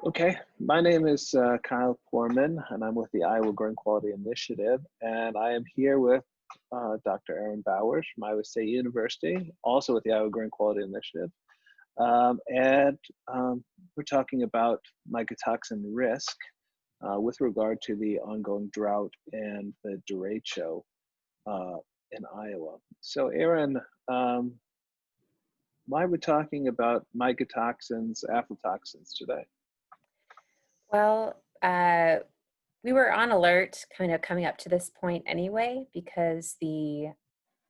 Okay, my name is Kyle Poorman, and I'm with the Iowa Growing Quality Initiative, and I am here with Dr. Erin Bowers from Iowa State University, also with the Iowa Growing Quality Initiative. And we're talking about mycotoxin risk with regard to the ongoing drought and the derecho in Iowa. So, Erin, why are we talking about mycotoxins, aflatoxins today? Well, we were on alert kind of coming up to this point anyway, because the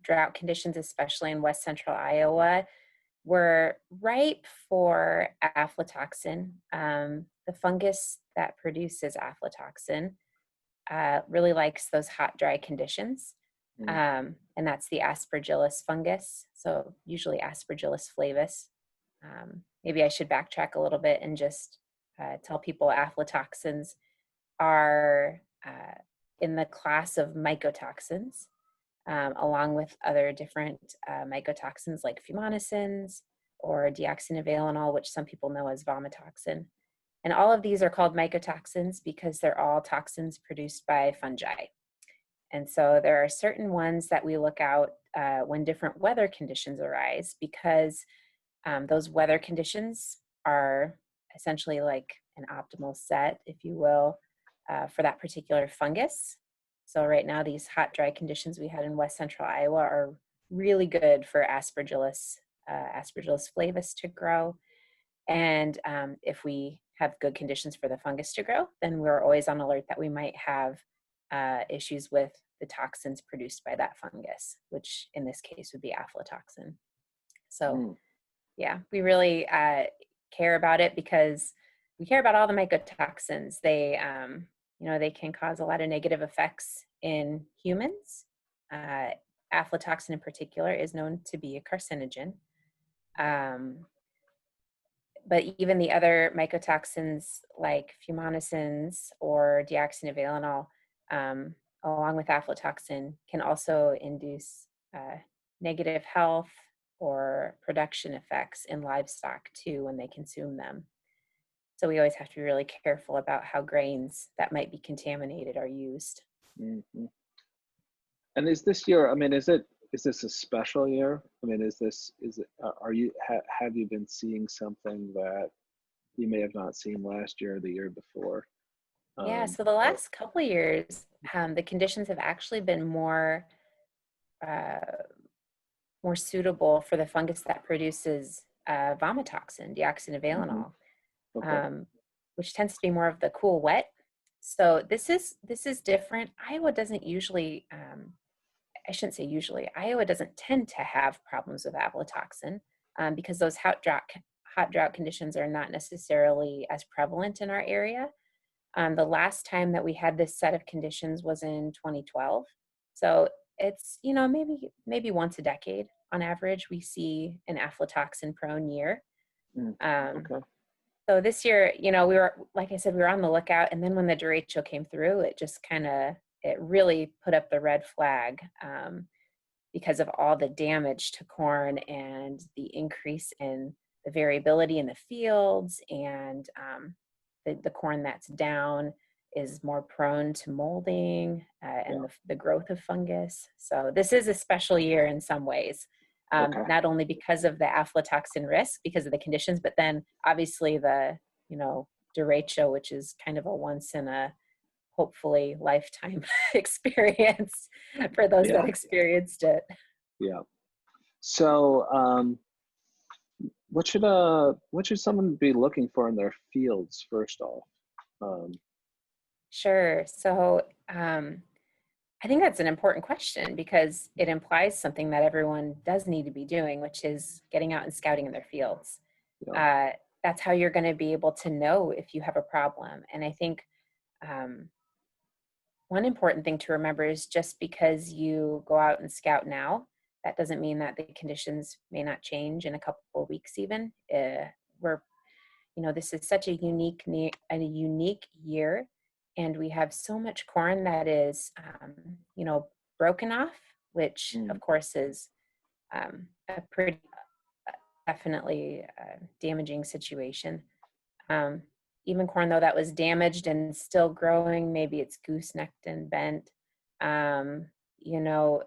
drought conditions, especially in west central Iowa, were ripe for aflatoxin. The fungus that produces aflatoxin really likes those hot, dry conditions. Mm, And that's the aspergillus fungus, so usually Aspergillus flavus. Maybe I should backtrack a little bit and just tell people aflatoxins are in the class of mycotoxins, along with other different mycotoxins like fumonisin or deoxynivalenol, which some people know as vomitoxin. And all of these are called mycotoxins because they're all toxins produced by fungi. And so there are certain ones that we look out when different weather conditions arise, because those weather conditions are essentially like an optimal set, if you will, for that particular fungus. So right now, these hot, dry conditions we had in west central Iowa are really good for Aspergillus flavus to grow. And if we have good conditions for the fungus to grow, then we're always on alert that we might have issues with the toxins produced by that fungus, which in this case would be aflatoxin. So mm, yeah, we really care about it because we care about all the mycotoxins. They can cause a lot of negative effects in humans. Uh, Aflatoxin in particular is known to be a carcinogen. Um, but even the other mycotoxins like fumonisin or deoxynivalenol, along with aflatoxin, can also induce negative health or production effects in livestock too when they consume them. So we always have to be really careful about how grains that might be contaminated are used. mhm. And is this year, I mean, is this a special year? I mean, is it, are you, have you been seeing something that you may have not seen last year or the year before? Yeah, so the Or, last couple of years, the conditions have actually been uh, more suitable for the fungus that produces vomitoxin, hmm. deoxynivalenol, Okay. um, which tends to be more of the cool wet. So this is different. Iowa doesn't usually, I shouldn't say usually, Iowa doesn't tend to have problems with aflatoxin because those hot drought conditions are not necessarily as prevalent in our area. The last time that we had this set of conditions was in 2012. So it's, maybe once a decade on average, we see an aflatoxin prone year. Mm, Um, okay. so this year, we were, like I said, we were on the lookout. And then when the derecho came through, it really put up the red flag because of all the damage to corn and the increase in the variability in the fields, and the corn that's down is more prone to molding and Yeah. the growth of fungus. So this is a special year in some ways, Okay. not only because of the aflatoxin risk, because of the conditions, but then obviously the, derecho, which is kind of a once in a hopefully lifetime experience for those that Yeah. experienced it. Yeah. So, what should someone be looking for in their fields first off? Um, Sure. So I think that's an important question because it implies something that everyone does need to be doing, which is getting out and scouting in their fields. yeah. Uh, that's how you're going to be able to know if you have a problem. And I think um, one important thing to remember is just because you go out and scout now, that doesn't mean that the conditions may not change in a couple of weeks even. We're this is such a unique year, and we have so much corn that is, broken off, which of Mm, course is a pretty definitely damaging situation. Um, even corn though that was damaged and still growing, maybe it's goosenecked and bent. Um, you know,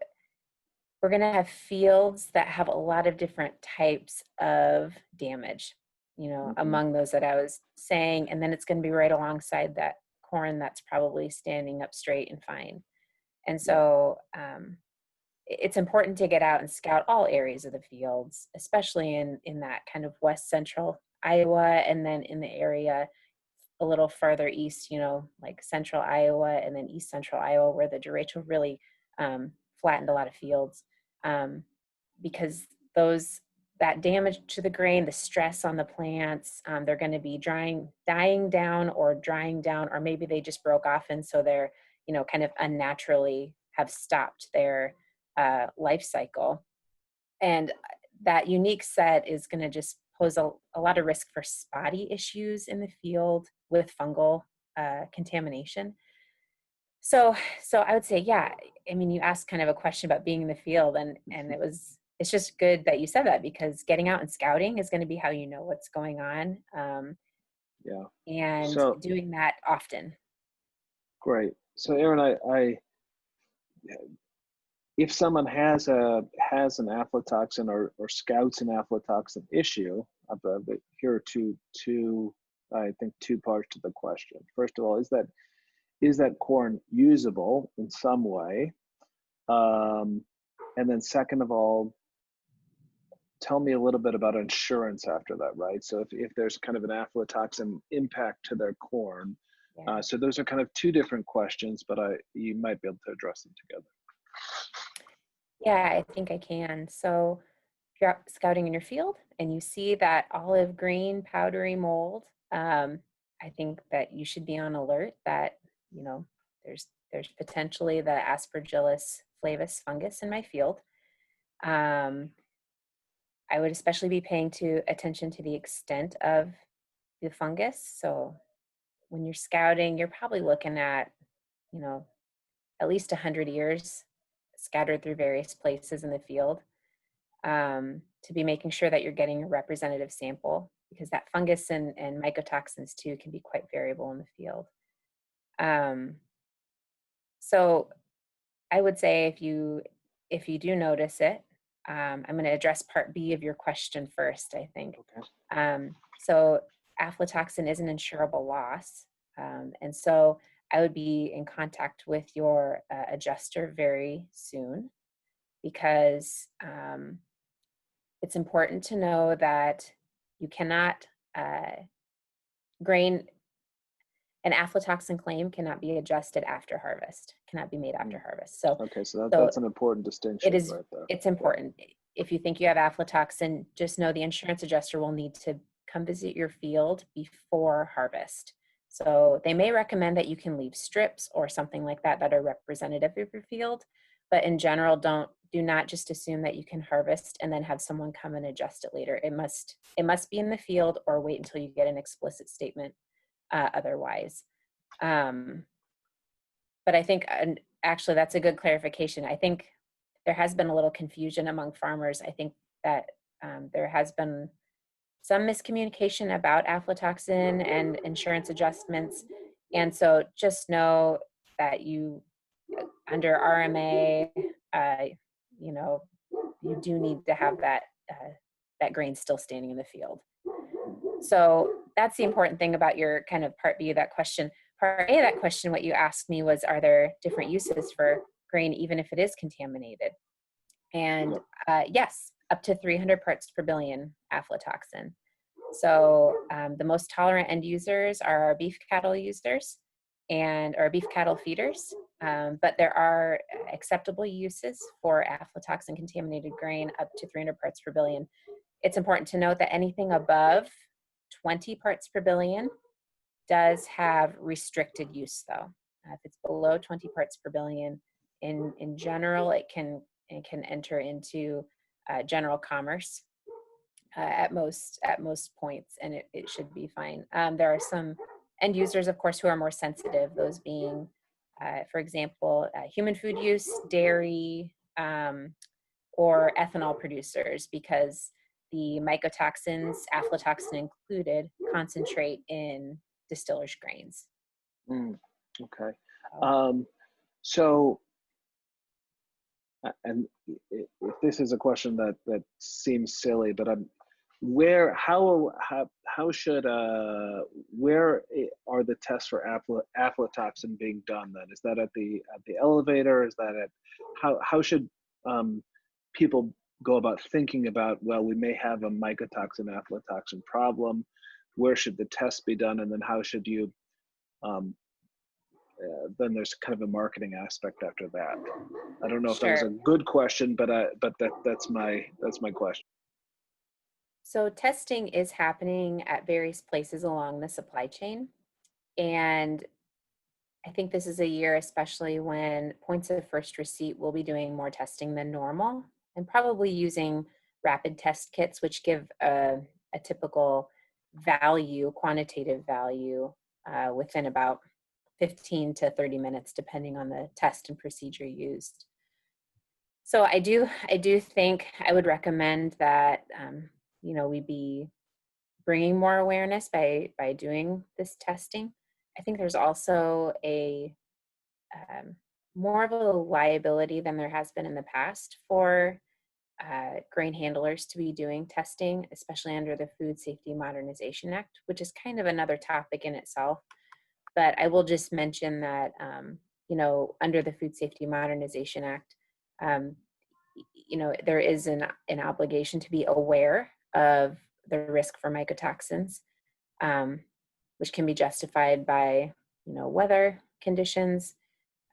we're going to have fields that have a lot of different types of damage, Hmm. among those that I was saying. And then it's going to be right alongside that corn that's probably standing up straight and fine. And Yeah. so it's important to get out and scout all areas of the fields, especially in that kind of west central Iowa, and then in the area a little farther east, like central Iowa and then east central Iowa, where the derecho really flattened a lot of fields, um, because that damage to the grain, the stress on the plants, they're going to be dying down or drying down, or maybe they just broke off, and so they're kind of unnaturally have stopped their life cycle. And that unique set is going to just pose a lot of risk for spotty issues in the field with fungal contamination. So I would say, yeah, I mean, you asked kind of a question about being in the field, and it's just good that you said that, because getting out and scouting is going to be how you know what's going on, Yeah. and So doing that often. great. So Erin, if someone has an aflatoxin or scouts an aflatoxin issue, here are two I think two parts to the question. First of all, is that corn usable in some way? And then second of all, tell me a little bit about insurance after that, right? So if there's kind of an aflatoxin impact to their corn, Yeah. so those are kind of two different questions, but you might be able to address them together. Yeah, I think I can. So if you're out scouting in your field and you see that olive green powdery mold, I think that you should be on alert that, you know, there's potentially the Aspergillus flavus fungus in my field. Um, I would especially be paying attention to the extent of the fungus. So when you're scouting, you're probably looking at, you know, at least 100 ears scattered through various places in the field, to be making sure that you're getting a representative sample, because that fungus and mycotoxins too can be quite variable in the field. Um, so I would say if you do notice it, I'm going to address part B of your question first, I think. Okay. So aflatoxin is an insurable loss, and so I would be in contact with your adjuster very soon, because it's important to know that you cannot grain an aflatoxin claim cannot be adjusted after harvest, cannot be made after Mm. harvest. So, Okay, so so that's an important it distinction is right there. it's Yeah. important. If you think you have aflatoxin, just know the insurance adjuster will need to come visit your field before harvest. So they may recommend that you can leave strips or something like that are representative of your field, but in general, do not just assume that you can harvest and then have someone come and adjust it later. It must be in the field, or wait until you get an explicit statement otherwise. Um, but I think, and actually, that's a good clarification. I think there has been a little confusion among farmers. I think that there has been some miscommunication about aflatoxin and insurance adjustments. And so just know that under RMA, uh, you know, you do need to have that grain still standing in the field. So that's the important thing about your kind of part B of that question. Part A of that question, what you asked me was, are there different uses for grain even if it is contaminated? And yes, up to 300 parts per billion aflatoxin. So the most tolerant end users are our beef cattle users and our beef cattle feeders. But there are acceptable uses for aflatoxin contaminated grain up to 300 parts per billion. It's important to note that anything above 20 parts per billion does have restricted use, though. If it's below 20 parts per billion, in general, it can enter into general commerce at most points, and it should be fine. There are some end users, of course, who are more sensitive. Those being, for example, human food use, dairy, or ethanol producers, because the mycotoxins, aflatoxin included, concentrate in distillers' grains. Mm, okay. So, Um, so, and if this is a question that seems silly, but where how should where are the tests for aflatoxin being done then? Is that at the elevator? Is that at how should people go about thinking about, well, we may have a mycotoxin aflatoxin problem? Where should the tests be done, and then how should you um, then there's kind of a marketing aspect after that. I don't know if that was sure. a good question, but that's my question. So testing is happening at various places along the supply chain. And I think this is a year, especially when points of first receipt will be doing more testing than normal and probably using rapid test kits, which give a typical value, quantitative value, within about 15 to 30 minutes, depending on the test and procedure used. So I do think I would recommend that, we be bringing more awareness by doing this testing. I think there's also a um, more of a liability than there has been in the past for grain handlers to be doing testing, especially under the Food Safety Modernization Act, which is kind of another topic in itself. But I will just mention that, under the Food Safety Modernization Act, um, there is an obligation to be aware of the risk for mycotoxins, um, which can be justified by, weather conditions.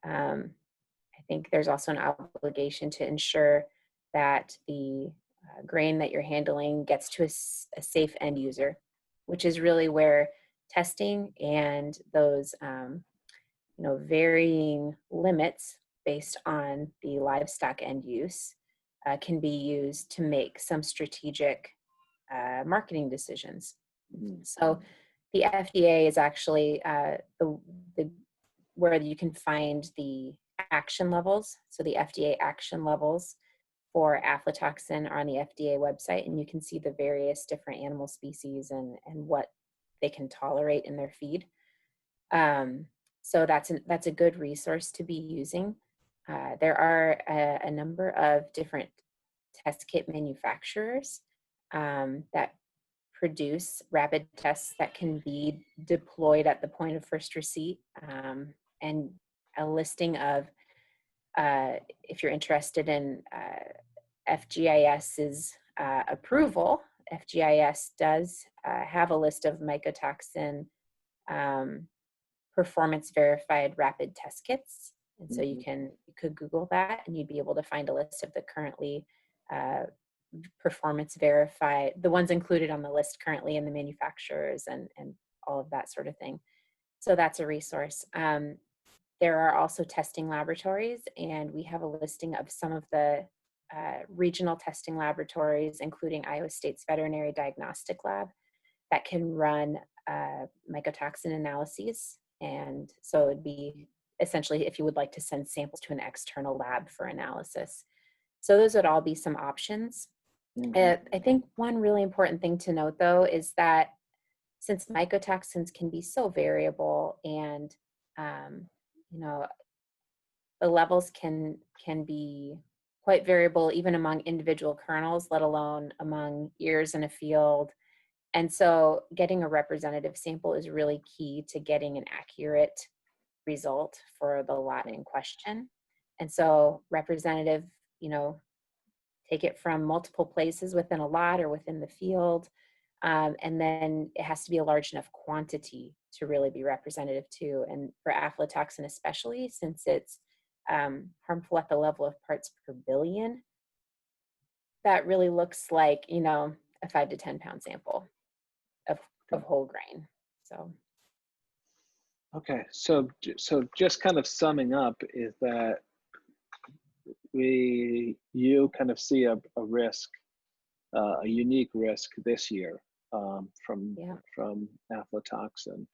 Um, I think there's also an obligation to ensure that the grain that you're handling gets to a safe end user, which is really where testing and those varying limits based on the livestock end use can be used to make some strategic marketing decisions. Mm, So the FDA is actually the where you can find the action levels. So the FDA action levels for aflatoxin are on the FDA website, and you can see the various different animal species and what they can tolerate in their feed. Um, so that's a good resource to be using. There are a number of different test kit manufacturers that produce rapid tests that can be deployed at the point of first receipt, and a listing of, if you're interested in FGIS's approval. FGIS does have a list of mycotoxin um, performance verified rapid test kits. And so mhm, you could Google that and you'd be able to find a list of the currently uh, performance verified, the ones included on the list currently in the manufacturers and all of that sort of thing. So that's a resource. There are also testing laboratories, and we have a listing of some of the regional testing laboratories, including Iowa State's Veterinary Diagnostic Lab, that can run mycotoxin analyses. And so it'd be essentially if you would like to send samples to an external lab for analysis. So those would all be some options. mhm. I think one really important thing to note, though, is that since mycotoxins can be so variable and um, you know the levels can be quite variable even among individual kernels, let alone among ears in a field. And so getting a representative sample is really key to getting an accurate result for the lot in question. And so representative, you know, take it from multiple places within a lot or within the field. And then it has to be a large enough quantity to really be representative too. And for aflatoxin especially, since it's harmful at the level of parts per billion, that really looks like, a 5 to 10 pound sample of, Okay. whole grain. So, Okay. So just kind of summing up is that you kind of see a risk, a unique risk this year from yeah. aflatoxin,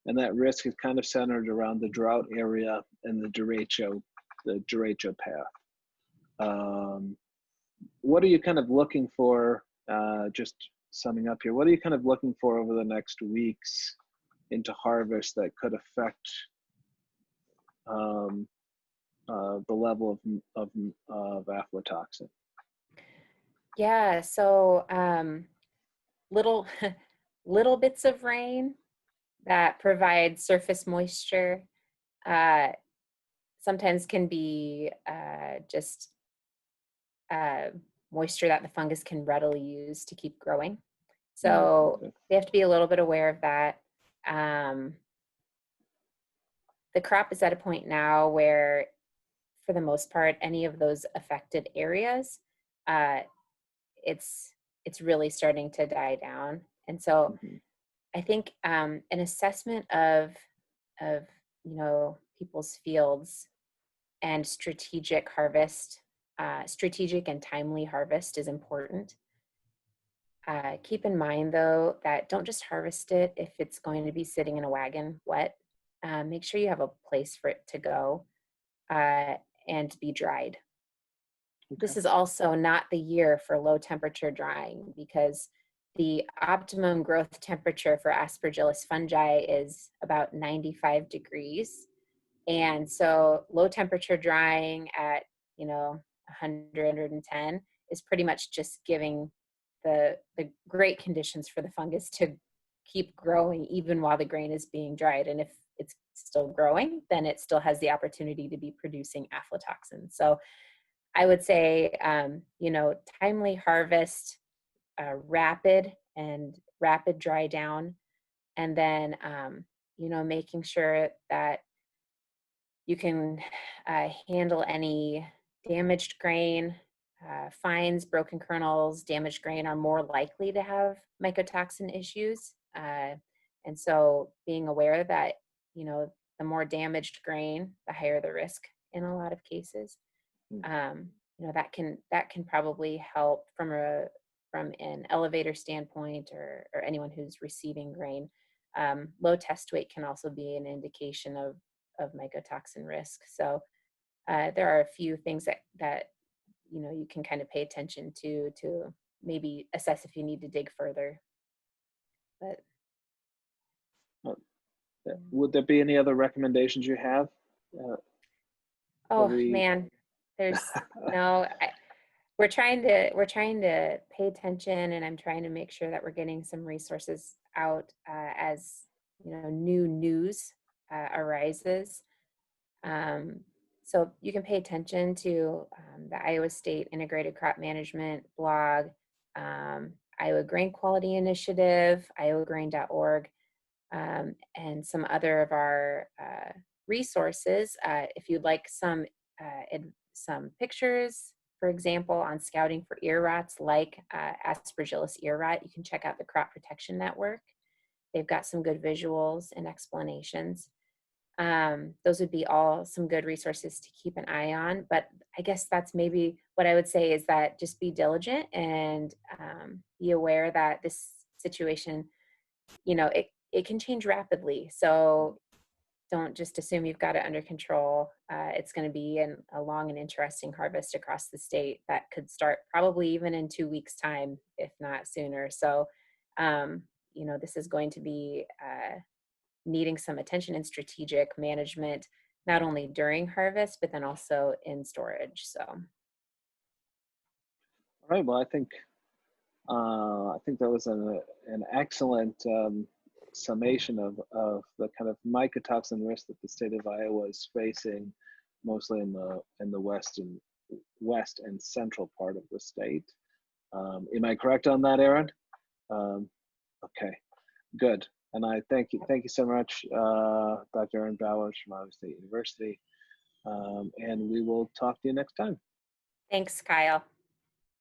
and that risk is kind of centered around the drought area and the derecho path. Um, what are you kind of looking for? Just summing up here, what are you kind of looking for over the next weeks into harvest that could affect um, the level of aflatoxin? Yeah, so little little bits of rain that provide surface moisture uh, sometimes can be just uh, moisture that the fungus can readily use to keep growing. So Okay. they have to be a little bit aware of that. Um, the crop is at a point now where, for the most part, any of those affected areas, uh, it's it's really starting to die down. And so Mhm. I think an assessment of people's fields and strategic and timely harvest is important. Keep in mind though that don't just harvest it if it's going to be sitting in a wagon wet. Make sure you have a place for it to go uh, and be dried. Okay. This is also not the year for low temperature drying because the optimum growth temperature for Aspergillus fungi is about 95 degrees. And so low temperature drying at, 100, is pretty much just giving the great conditions for the fungus to keep growing even while the grain is being dried. And if it's still growing, then it still has the opportunity to be producing aflatoxin. So I would say, timely harvest, rapid dry down, and then, making sure that you can handle any damaged grain. Fines, broken kernels, damaged grain are more likely to have mycotoxin issues. And so being aware that, the more damaged grain, the higher the risk in a lot of cases. Mm. That can probably help from an elevator standpoint, or anyone who's receiving grain. Low test weight can also be an indication of mycotoxin risk. So there are a few things that you can kind of pay attention to maybe assess if you need to dig further. But Uh, would there be any other recommendations you have that oh we? man, there's no. We're trying to pay attention, and I'm trying to make sure that we're getting some resources out as new news arises. Um, so you can pay attention to the Iowa State Integrated Crop Management blog, Iowa Grain Quality Initiative, iowagrain.org, and some other of our resources. If you'd like some pictures, for example, on scouting for ear rots like Aspergillus ear rot, you can check out the Crop Protection Network. They've got some good visuals and explanations. Those would be all some good resources to keep an eye on. But I guess that's maybe what I would say is that just be diligent and be aware that this situation, it can change rapidly. So don't just assume you've got it under control. It's going to be a long and interesting harvest across the state that could start probably even in 2 weeks' time, if not sooner. So, this is going to be needing some attention and strategic management, not only during harvest, but then also in storage. So, All right. Well, I think that was an excellent summation of the kind of mycotoxin risk that the state of Iowa is facing, mostly in the west and central part of the state. Am I correct on that, Erin? Um, okay, good. And I thank you so much, Dr. Erin Bowers from Iowa State University. And we will talk to you next time. thanks, Kyle.